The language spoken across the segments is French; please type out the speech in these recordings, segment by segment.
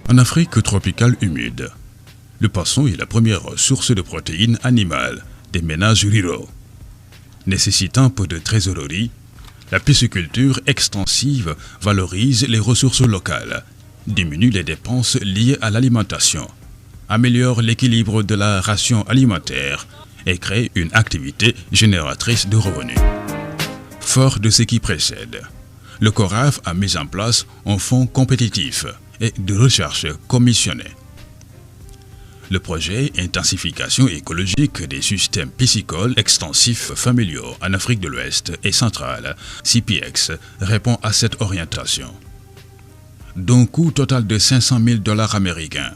En Afrique tropicale humide, le poisson est la première source de protéines animales des ménages ruraux. Nécessitant peu de trésorerie, la pisciculture extensive valorise les ressources locales, diminue les dépenses liées à l'alimentation, améliore l'équilibre de la ration alimentaire et crée une activité génératrice de revenus. Fort de ce qui précède, le CORAF a mis en place un fonds compétitif et de recherche commissionné. Le projet Intensification écologique des systèmes piscicoles extensifs familiaux en Afrique de l'Ouest et centrale, CPEX, répond à cette orientation. D'un coût total de 500 000 $ américains,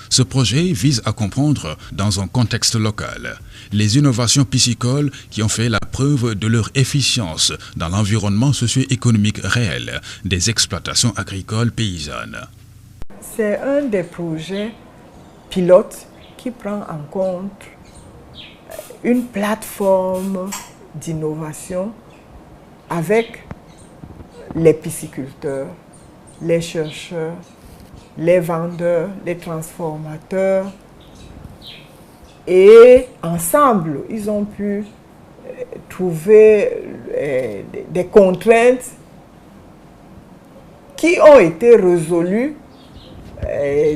ce projet vise à comprendre, dans un contexte local, les innovations piscicoles qui ont fait la preuve de leur efficience dans l'environnement socio-économique réel des exploitations agricoles paysannes. C'est un des projets pilotes qui prend en compte une plateforme d'innovation avec les pisciculteurs, les chercheurs, les vendeurs, les transformateurs. Et ensemble, ils ont pu trouver des contraintes qui ont été résolues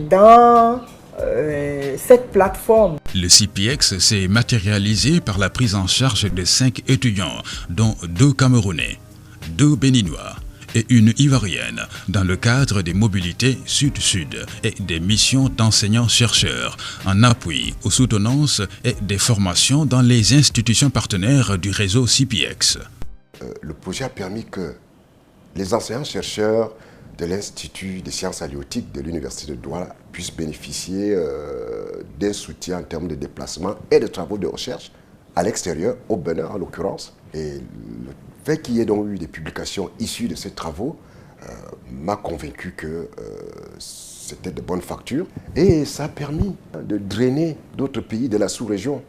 dans cette plateforme. Le CPEX s'est matérialisé par la prise en charge de 5 étudiants, dont 2 Camerounais, 2 Béninois et une Ivoirienne, dans le cadre des mobilités Sud-Sud et des missions d'enseignants-chercheurs, en appui aux soutenances et des formations dans les institutions partenaires du réseau CPEX. Le projet a permis que les enseignants-chercheurs de l'Institut des sciences halieutiques de l'Université de Douala puissent bénéficier d'un soutien en termes de déplacement et de travaux de recherche à l'extérieur, au Bénin en l'occurrence. Et le fait qu'il y ait donc eu des publications issues de ces travaux m'a convaincu que c'était de bonnes factures. Et ça a permis de drainer d'autres pays de la sous-région,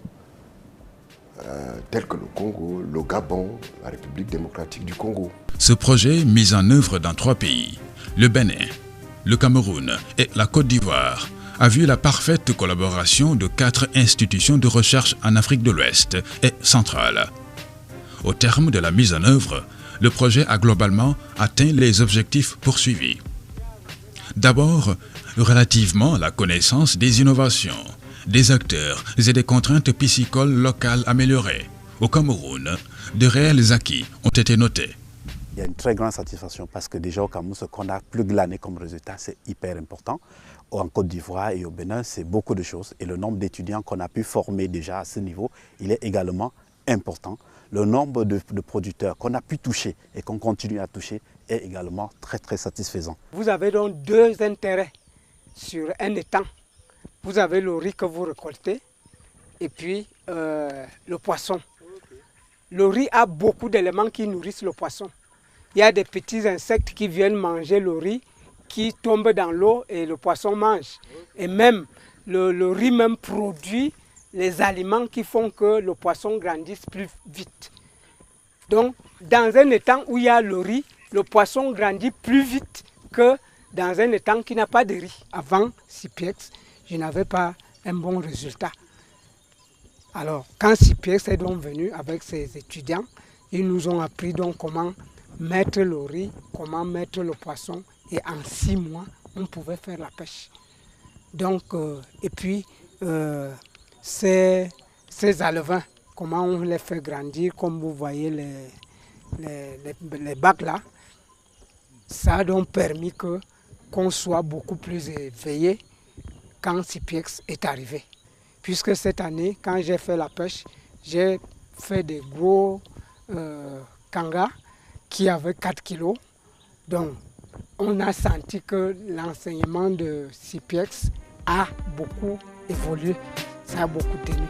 tels que le Congo, le Gabon, la République démocratique du Congo. Ce projet, mis en œuvre dans 3 pays, le Bénin, le Cameroun et la Côte d'Ivoire, a vu la parfaite collaboration de 4 institutions de recherche en Afrique de l'Ouest et centrale. Au terme de la mise en œuvre, le projet a globalement atteint les objectifs poursuivis. D'abord, relativement à la connaissance des innovations, des acteurs et des contraintes piscicoles locales améliorées. Au Cameroun, de réels acquis ont été notés. Il y a une très grande satisfaction parce que déjà au Cameroun, ce qu'on a plus glané comme résultat, c'est hyper important. En Côte d'Ivoire et au Bénin, c'est beaucoup de choses. Et le nombre d'étudiants qu'on a pu former déjà à ce niveau, il est également important. Le nombre de producteurs qu'on a pu toucher et qu'on continue à toucher est également très très satisfaisant. Vous avez donc 2 intérêts sur un étang. Vous avez le riz que vous récoltez et puis le poisson. Le riz a beaucoup d'éléments qui nourrissent le poisson. Il y a des petits insectes qui viennent manger le riz, qui tombent dans l'eau et le poisson mange. Et même le riz même produit les aliments qui font que le poisson grandisse plus vite. Donc, dans un étang où il y a le riz, le poisson grandit plus vite que dans un étang qui n'a pas de riz. Avant CPEX, je n'avais pas un bon résultat. Alors, quand CPEX est donc venu avec ses étudiants, ils nous ont appris donc comment mettre le riz, comment mettre le poisson, et en 6 mois, on pouvait faire la pêche. Donc, et puis, ces alevins, comment on les fait grandir, comme vous voyez les bacs là, ça a donc permis qu'on soit beaucoup plus éveillé quand CPEX est arrivé. Puisque cette année, quand j'ai fait la pêche, j'ai fait des gros kangas qui avaient 4 kilos. Donc, on a senti que l'enseignement de CPEX a beaucoup évolué, ça a beaucoup tenu.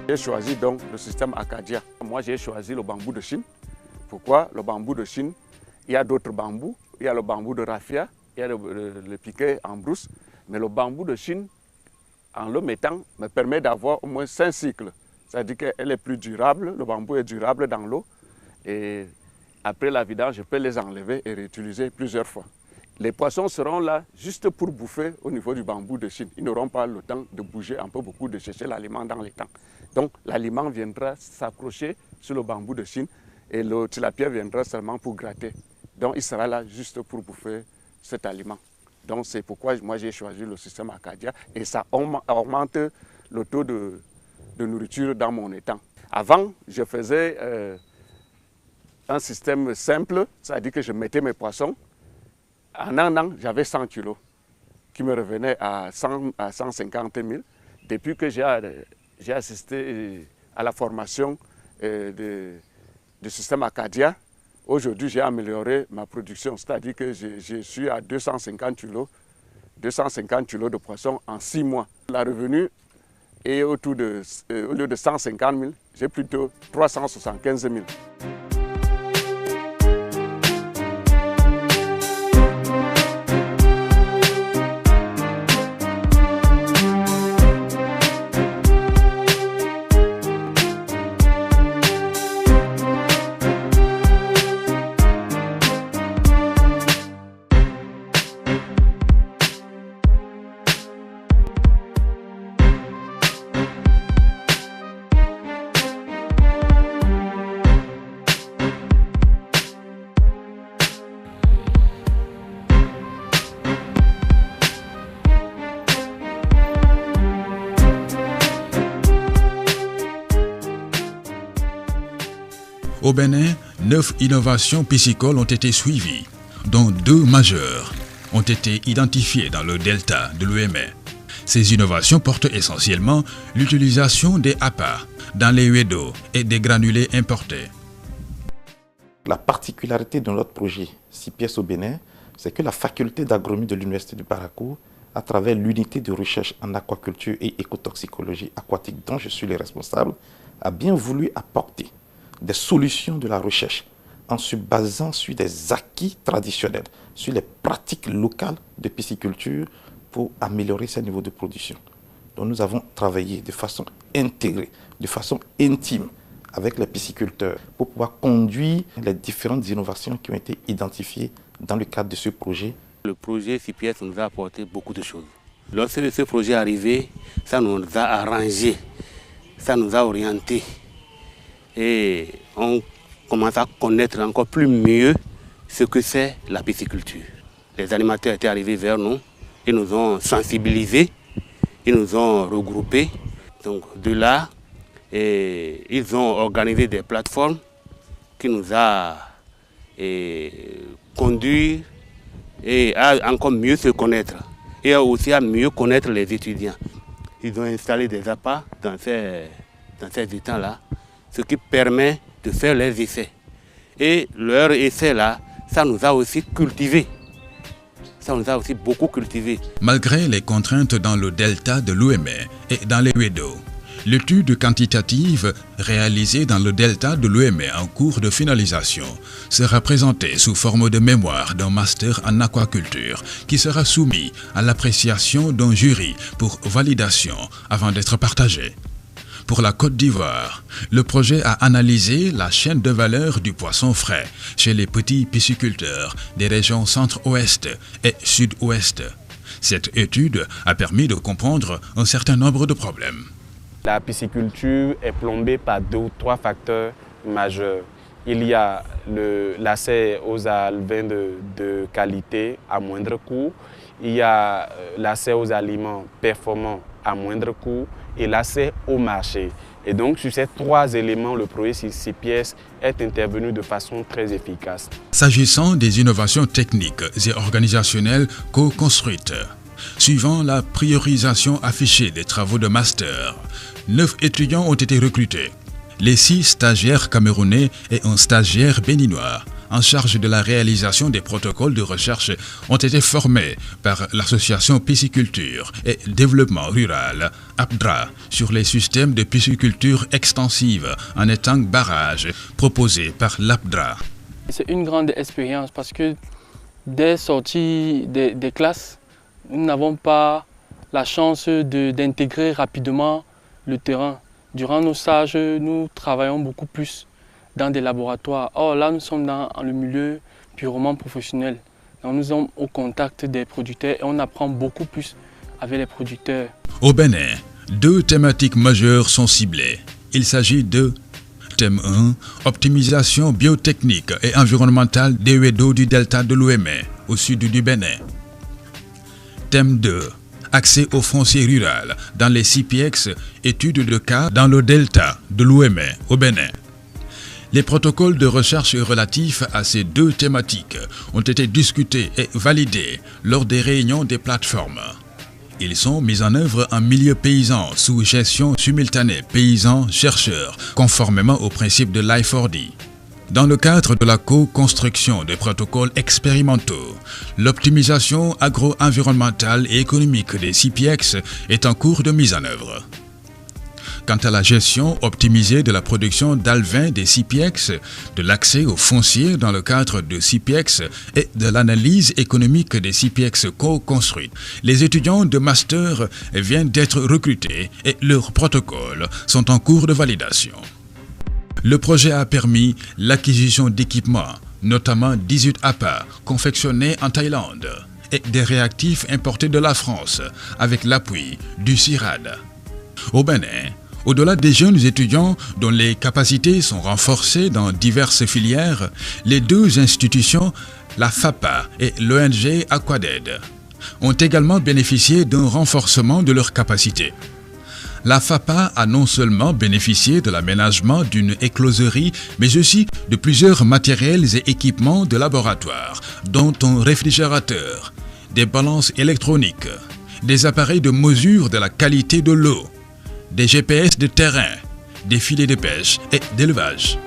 J'ai choisi donc le système Acadia. Moi, j'ai choisi le bambou de Chine. Pourquoi? Le bambou de Chine, il y a d'autres bambous il y a le bambou de raffia, il y a le piquet en brousse, mais le bambou de Chine, en le mettant, me permet d'avoir au moins 5 cycles. C'est-à-dire qu'elle est plus durable, le bambou est durable dans l'eau, et après la vidange, je peux les enlever et réutiliser plusieurs fois. Les poissons seront là juste pour bouffer au niveau du bambou de Chine. Ils n'auront pas le temps de bouger un peu beaucoup, de chercher l'aliment dans les temps. Donc l'aliment viendra s'accrocher sur le bambou de Chine et le tilapia viendra seulement pour gratter. Donc il sera là juste pour bouffer cet aliment. Donc c'est pourquoi moi j'ai choisi le système Acadia et ça augmente le taux de nourriture dans mon étang. Avant, je faisais un système simple, c'est-à-dire que je mettais mes poissons. En un an, j'avais 100 kilos qui me revenaient à 150 000. Depuis que j'ai assisté à la formation du système Acadia, aujourd'hui j'ai amélioré ma production, c'est-à-dire que je suis à 250 kilos de poissons en 6 mois. La revenu est au lieu de 150 000, j'ai plutôt 375 000. Au Bénin, 9 innovations piscicoles ont été suivies, dont 2 majeures ont été identifiées dans le delta de l'Ouémé. Ces innovations portent essentiellement l'utilisation des appâts dans les huées d'eau et des granulés importés. La particularité de notre projet 6 pièces au Bénin, c'est que la faculté d'agronomie de l'Université du Barako, à travers l'unité de recherche en aquaculture et écotoxicologie aquatique dont je suis le responsable, a bien voulu apporter des solutions de la recherche en se basant sur des acquis traditionnels, sur les pratiques locales de pisciculture pour améliorer ces niveaux de production. Donc nous avons travaillé de façon intégrée, de façon intime avec les pisciculteurs pour pouvoir conduire les différentes innovations qui ont été identifiées dans le cadre de ce projet. Le projet 6 pièces nous a apporté beaucoup de choses. Lorsque ce projet est arrivé, ça nous a arrangé, ça nous a orientés. Et on commence à connaître encore plus mieux ce que c'est la pisciculture. Les animateurs étaient arrivés vers nous, ils nous ont sensibilisés, ils nous ont regroupés. Donc de là, ils ont organisé des plateformes qui nous ont conduit et à encore mieux se connaître et aussi à mieux connaître les étudiants. Ils ont installé des appâts dans ces étangs-là, ce qui permet de faire les essais. Et leur essai-là, ça nous a aussi cultivés. Ça nous a aussi beaucoup cultivés. Malgré les contraintes dans le delta de l'Ouémé et dans les huées d'eau, l'étude quantitative réalisée dans le delta de l'Ouémé en cours de finalisation sera présentée sous forme de mémoire d'un master en aquaculture qui sera soumis à l'appréciation d'un jury pour validation avant d'être partagé. Pour la Côte d'Ivoire, le projet a analysé la chaîne de valeur du poisson frais chez les petits pisciculteurs des régions centre-ouest et sud-ouest. Cette étude a permis de comprendre un certain nombre de problèmes. La pisciculture est plombée par 2 ou 3 facteurs majeurs. Il y a l'accès aux alevins de qualité à moindre coût, il y a l'accès aux aliments performants à moindre coût et l'accès au marché. Et donc sur ces 3 éléments, le projet 6 pièces est intervenu de façon très efficace. S'agissant des innovations techniques et organisationnelles co-construites, suivant la priorisation affichée des travaux de master, 9 étudiants ont été recrutés. Les 6 stagiaires camerounais et un stagiaire béninois en charge de la réalisation des protocoles de recherche ont été formés par l'association Pisciculture et Développement Rural, APDRA, sur les systèmes de pisciculture extensive en étang barrage proposés par l'APDRA. C'est une grande expérience parce que dès sortie des classes, nous n'avons pas la chance d'intégrer rapidement le terrain. Durant nos stages, nous travaillons beaucoup plus dans des laboratoires. Or là, nous sommes dans le milieu purement professionnel. Donc, nous sommes au contact des producteurs et on apprend beaucoup plus avec les producteurs. Au Bénin, 2 thématiques majeures sont ciblées. Il s'agit de thème 1, optimisation biotechnique et environnementale des huiles d'eau du delta de l'Ouémé, au sud du Bénin. Thème 2, accès au foncier rural dans les CPX, études de cas dans le delta de l'Ouémé, au Bénin. Les protocoles de recherche relatifs à ces 2 thématiques ont été discutés et validés lors des réunions des plateformes. Ils sont mis en œuvre en milieu paysan sous gestion simultanée paysans-chercheurs, conformément au principe de l'I4D. Dans le cadre de la co-construction des protocoles expérimentaux, l'optimisation agro-environnementale et économique des CPX est en cours de mise en œuvre. Quant à la gestion optimisée de la production d'alevin des CPX, de l'accès aux fonciers dans le cadre de CPX et de l'analyse économique des CPX co-construites, les étudiants de master viennent d'être recrutés et leurs protocoles sont en cours de validation. Le projet a permis l'acquisition d'équipements, notamment 18 APA confectionnés en Thaïlande et des réactifs importés de la France avec l'appui du CIRAD. Au Bénin, au-delà des jeunes étudiants dont les capacités sont renforcées dans diverses filières, les 2 institutions, la FAPA et l'ONG Aquaded, ont également bénéficié d'un renforcement de leurs capacités. La FAPA a non seulement bénéficié de l'aménagement d'une écloserie, mais aussi de plusieurs matériels et équipements de laboratoire, dont un réfrigérateur, des balances électroniques, des appareils de mesure de la qualité de l'eau, des GPS de terrain, des filets de pêche et d'élevage.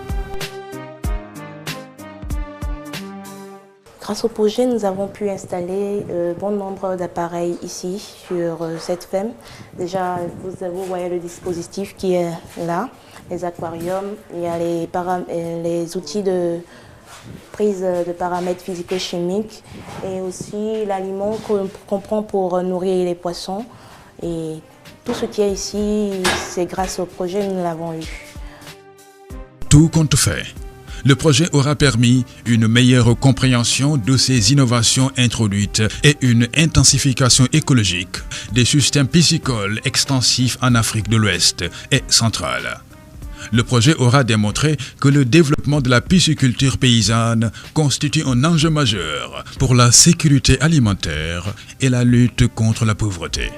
Grâce au projet, nous avons pu installer bon nombre d'appareils ici sur cette ferme. Déjà, vous voyez le dispositif qui est là, les aquariums, il y a les outils de prise de paramètres physico-chimiques et aussi l'aliment qu'on prend pour nourrir les poissons. Et tout ce qui est ici, c'est grâce au projet que nous l'avons eu. Tout compte fait. Le projet aura permis une meilleure compréhension de ces innovations introduites et une intensification écologique des systèmes piscicoles extensifs en Afrique de l'Ouest et centrale. Le projet aura démontré que le développement de la pisciculture paysanne constitue un enjeu majeur pour la sécurité alimentaire et la lutte contre la pauvreté.